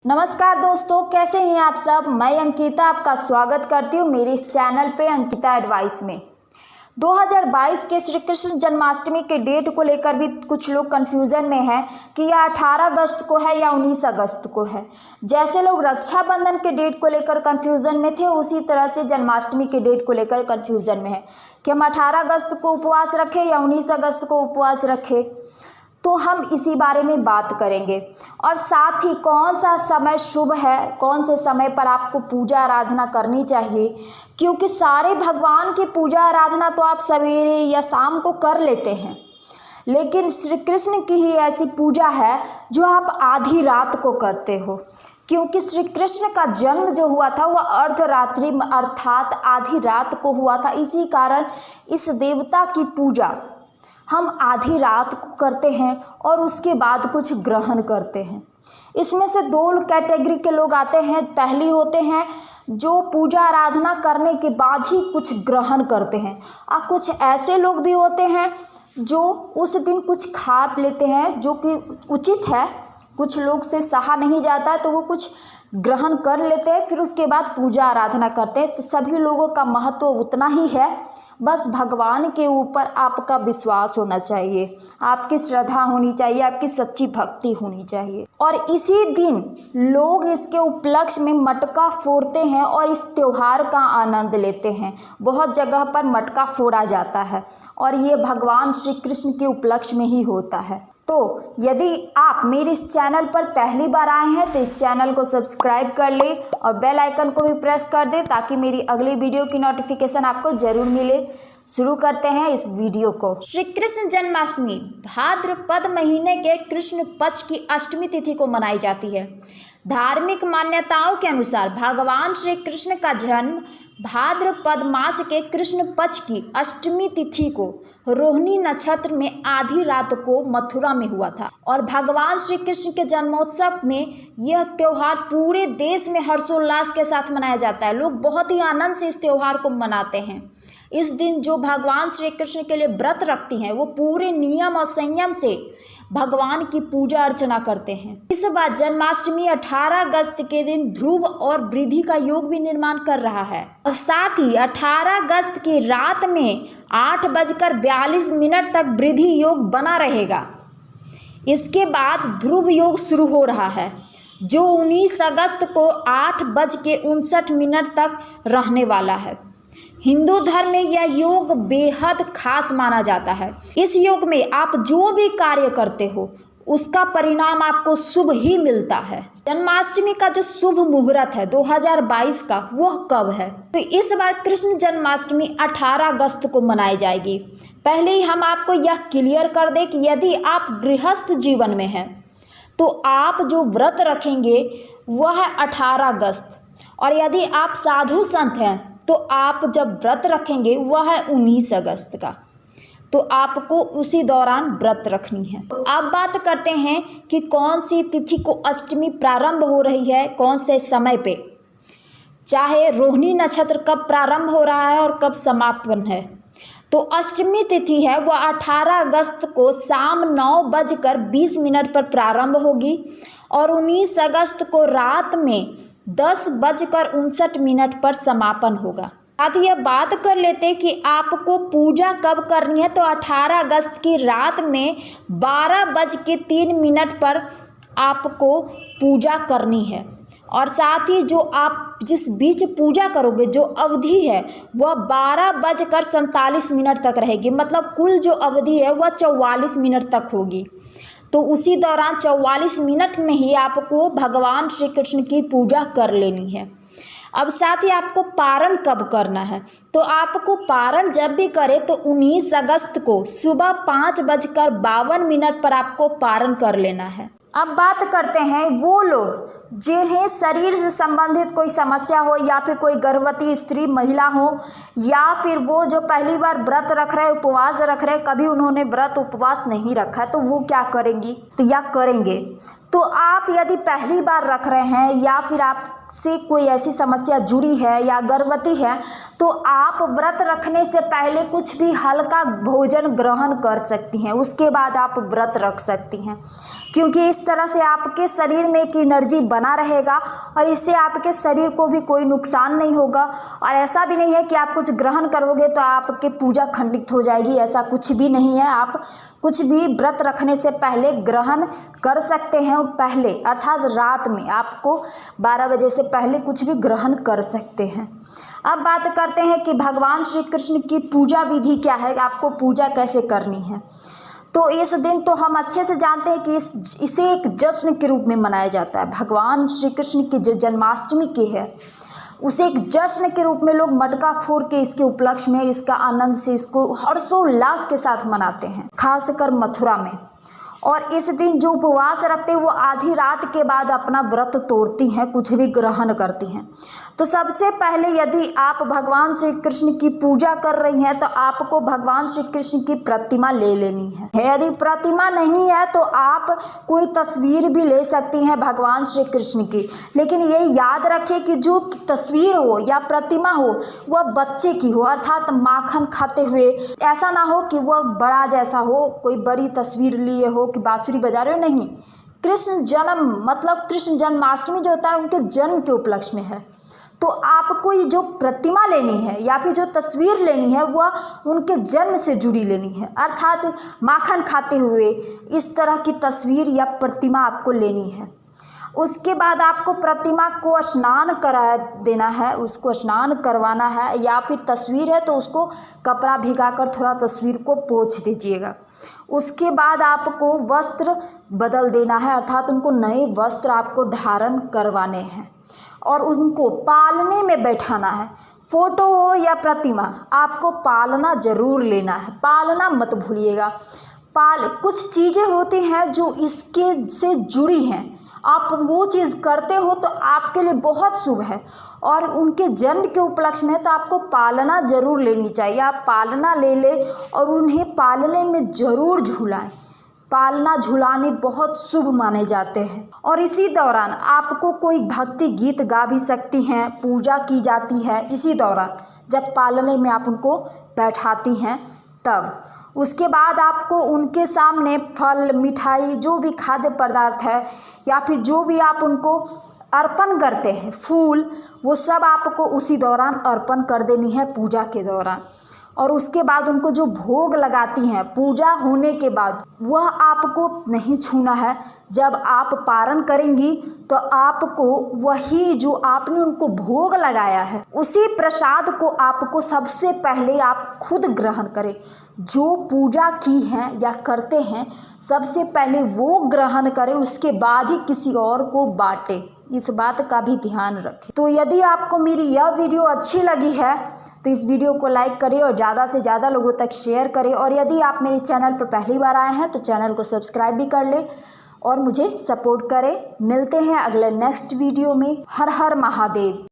नमस्कार दोस्तों, कैसे हैं आप सब। मैं अंकिता आपका स्वागत करती हूँ मेरे इस चैनल पे अंकिता एडवाइस में। 2022 के श्री कृष्ण जन्माष्टमी के डेट को लेकर भी कुछ लोग कंफ्यूजन में हैं कि यह 18 अगस्त को है या 19 अगस्त को है। जैसे लोग रक्षाबंधन के डेट को लेकर कंफ्यूजन में थे, उसी तरह से जन्माष्टमी के डेट को लेकर कंफ्यूजन में है कि हम 18 अगस्त को उपवास रखें या 19 अगस्त को उपवास रखें। तो हम इसी बारे में बात करेंगे और साथ ही कौन सा समय शुभ है, कौन से समय पर आपको पूजा आराधना करनी चाहिए, क्योंकि सारे भगवान की पूजा आराधना तो आप सवेरे या शाम को कर लेते हैं, लेकिन श्री कृष्ण की ही ऐसी पूजा है जो आप आधी रात को करते हो। क्योंकि श्री कृष्ण का जन्म जो हुआ था वह अर्धरात्रि अर्थात आधी रात को हुआ था। इसी कारण इस देवता की पूजा हम आधी रात को करते हैं और उसके बाद कुछ ग्रहण करते हैं। इसमें से दो कैटेगरी के लोग आते हैं। पहली होते हैं जो पूजा आराधना करने के बाद ही कुछ ग्रहण करते हैं, और कुछ ऐसे लोग भी होते हैं जो उस दिन कुछ खा लेते हैं, जो कि उचित है। कुछ लोग से सहा नहीं जाता है तो वो कुछ ग्रहण कर लेते हैं, फिर उसके बाद पूजा आराधना करते हैं। तो सभी लोगों का महत्व उतना ही है, बस भगवान के ऊपर आपका विश्वास होना चाहिए, आपकी श्रद्धा होनी चाहिए, आपकी सच्ची भक्ति होनी चाहिए। और इसी दिन लोग इसके उपलक्ष्य में मटका फोड़ते हैं और इस त्योहार का आनंद लेते हैं। बहुत जगह पर मटका फोड़ा जाता है और ये भगवान श्री कृष्ण के उपलक्ष्य में ही होता है। तो यदि आप मेरे इस चैनल पर पहली बार आए हैं तो इस चैनल को सब्सक्राइब कर ले और बेल आइकन को भी प्रेस कर दे, ताकि मेरी अगली वीडियो की नोटिफिकेशन आपको जरूर मिले। शुरू करते हैं इस वीडियो को। श्री कृष्ण जन्माष्टमी भाद्रपद महीने के कृष्ण पक्ष की अष्टमी तिथि को मनाई जाती है। धार्मिक मान्यताओं के अनुसार भगवान श्री कृष्ण का जन्म भाद्रपद मास के कृष्ण पक्ष की अष्टमी तिथि को रोहिणी नक्षत्र में आधी रात को मथुरा में हुआ था। और भगवान श्री कृष्ण के जन्मोत्सव में यह त्योहार पूरे देश में हर्षोल्लास के साथ मनाया जाता है। लोग बहुत ही आनंद से इस त्योहार को मनाते हैं। इस दिन जो भगवान श्री कृष्ण के लिए व्रत रखती हैं वो पूरे नियम और संयम से भगवान की पूजा अर्चना करते हैं। इस बार जन्माष्टमी 18 अगस्त के दिन ध्रुव और वृद्धि का योग भी निर्माण कर रहा है। और साथ ही 18 अगस्त की रात में 8:42 तक वृद्धि योग बना रहेगा। इसके बाद ध्रुव योग शुरू हो रहा है, जो 19 अगस्त को 8:59 तक रहने वाला है। हिंदू धर्म में यह योग बेहद खास माना जाता है। इस योग में आप जो भी कार्य करते हो उसका परिणाम आपको शुभ ही मिलता है। जन्माष्टमी का जो शुभ मुहूर्त है 2022 का, वह कब है? तो इस बार कृष्ण जन्माष्टमी 18 अगस्त को मनाई जाएगी। पहले ही हम आपको यह क्लियर कर दें कि यदि आप गृहस्थ जीवन में हैं तो आप जो व्रत रखेंगे वह है 18 अगस्त, और यदि आप साधु संत हैं तो आप जब व्रत रखेंगे वह है 19 अगस्त का। तो आपको उसी दौरान व्रत रखनी है। अब बात करते हैं कि कौन सी तिथि को अष्टमी प्रारंभ हो रही है, कौन से समय पे, चाहे रोहिणी नक्षत्र कब प्रारंभ हो रहा है और कब समापन है। तो अष्टमी तिथि है वह 18 अगस्त को शाम 9:20 पर प्रारंभ होगी और 19 अगस्त को रात में 10:59 पर समापन होगा। साथ ही यह बात कर लेते कि आपको पूजा कब करनी है। तो 18 अगस्त की रात में 12:03 पर आपको पूजा करनी है। और साथ ही जो आप जिस बीच पूजा करोगे, जो अवधि है वह 12:47 तक रहेगी। मतलब कुल जो अवधि है वह 44 मिनट तक होगी। तो उसी दौरान 44 मिनट में ही आपको भगवान श्री कृष्ण की पूजा कर लेनी है। अब साथ ही आपको पारण कब करना है? तो आपको पारण जब भी करें तो 19 अगस्त को सुबह 5:52 पर आपको पारण कर लेना है। अब बात करते हैं वो लोग जिन्हें शरीर से संबंधित कोई समस्या हो, या फिर कोई गर्भवती स्त्री महिला हो, या फिर वो जो पहली बार व्रत रख रहे, उपवास रख रहे, कभी उन्होंने व्रत उपवास नहीं रखा है, तो वो क्या करेंगी तो या करेंगे। तो आप यदि पहली बार रख रहे हैं या फिर आप से कोई ऐसी समस्या जुड़ी है या गर्भवती है तो आप व्रत रखने से पहले कुछ भी हल्का भोजन ग्रहण कर सकती हैं, उसके बाद आप व्रत रख सकती हैं, क्योंकि इस तरह से आपके शरीर में एक एनर्जी बना रहेगा और इससे आपके शरीर को भी कोई नुकसान नहीं होगा। और ऐसा भी नहीं है कि आप कुछ ग्रहण करोगे तो आपकी पूजा खंडित हो जाएगी, ऐसा कुछ भी नहीं है। आप कुछ भी व्रत रखने से पहले ग्रहण कर सकते हैं, पहले अर्थात रात में आपको 12 बजे से पहले कुछ भी ग्रहण कर सकते हैं। अब बात करते हैं कि भगवान श्री कृष्ण की पूजा विधि क्या है, आपको पूजा कैसे करनी है। तो इस दिन तो हम अच्छे से जानते हैं कि इसे एक जश्न के रूप में मनाया जाता है। भगवान श्री कृष्ण की जो जन्माष्टमी की है उसे एक जश्न के रूप में लोग मटका फोड़ के इसके उपलक्ष्य में इसका आनंद से इसको हर्षोल्लास के साथ मनाते हैं, खासकर मथुरा में। और इस दिन जो उपवास रखते हैं वो आधी रात के बाद अपना व्रत तोड़ती हैं, कुछ भी ग्रहण करती हैं। तो सबसे पहले यदि आप भगवान श्री कृष्ण की पूजा कर रही हैं तो आपको भगवान श्री कृष्ण की प्रतिमा ले लेनी है। यदि प्रतिमा नहीं है तो आप कोई तस्वीर भी ले सकती हैं भगवान श्री कृष्ण की, लेकिन ये याद रखें कि जो तस्वीर हो या प्रतिमा हो वह बच्चे की हो, अर्थात माखन खाते हुए। ऐसा ना हो कि वह बड़ा जैसा हो, कोई बड़ी तस्वीर लिए हो कि बांसुरी बजा रहे हो, नहीं। कृष्ण जन्म मतलब कृष्ण जन्माष्टमी जो होता है उनके जन्म के उपलक्ष्य में है, तो आपको ये जो प्रतिमा लेनी है या फिर जो तस्वीर लेनी है वह उनके जन्म से जुड़ी लेनी है, अर्थात माखन खाते हुए इस तरह की तस्वीर या प्रतिमा आपको लेनी है। उसके बाद आपको प्रतिमा को स्नान करा देना है, उसको स्नान करवाना है, या फिर तस्वीर है तो उसको कपड़ा भिगाकर थोड़ा तस्वीर को पोंछ दीजिएगा। उसके बाद आपको वस्त्र बदल देना है, अर्थात उनको नए वस्त्र आपको धारण करवाने हैं और उनको पालने में बैठाना है। फोटो हो या प्रतिमा आपको पालना जरूर लेना है, पालना मत भूलिएगा। कुछ चीज़ें होती हैं जो इसके से जुड़ी हैं, आप वो चीज़ करते हो तो आपके लिए बहुत शुभ है और उनके जन्म के उपलक्ष्य में तो आपको पालना जरूर लेनी चाहिए। आप पालना ले ले और उन्हें पालने में ज़रूर झुलाएं। पालना झुलाने बहुत शुभ माने जाते हैं। और इसी दौरान आपको कोई भक्ति गीत गा भी सकती हैं, पूजा की जाती है इसी दौरान जब पालने में आप उनको बैठाती हैं तब। उसके बाद आपको उनके सामने फल, मिठाई, जो भी खाद्य पदार्थ है या फिर जो भी आप उनको अर्पण करते हैं, फूल, वो सब आपको उसी दौरान अर्पण कर देनी है पूजा के दौरान। और उसके बाद उनको जो भोग लगाती हैं पूजा होने के बाद वह आपको नहीं छूना है। जब आप पारण करेंगी तो आपको वही जो आपने उनको भोग लगाया है उसी प्रसाद को आपको सबसे पहले आप खुद ग्रहण करें। जो पूजा की है या करते हैं सबसे पहले वो ग्रहण करें, उसके बाद ही किसी और को बांटे। इस बात का भी ध्यान रखें। तो यदि आपको मेरी यह वीडियो अच्छी लगी है तो इस वीडियो को लाइक करें और ज़्यादा से ज़्यादा लोगों तक शेयर करें। और यदि आप मेरे चैनल पर पहली बार आए हैं तो चैनल को सब्सक्राइब भी कर लें और मुझे सपोर्ट करें। मिलते हैं अगले नेक्स्ट वीडियो में। हर हर महादेव।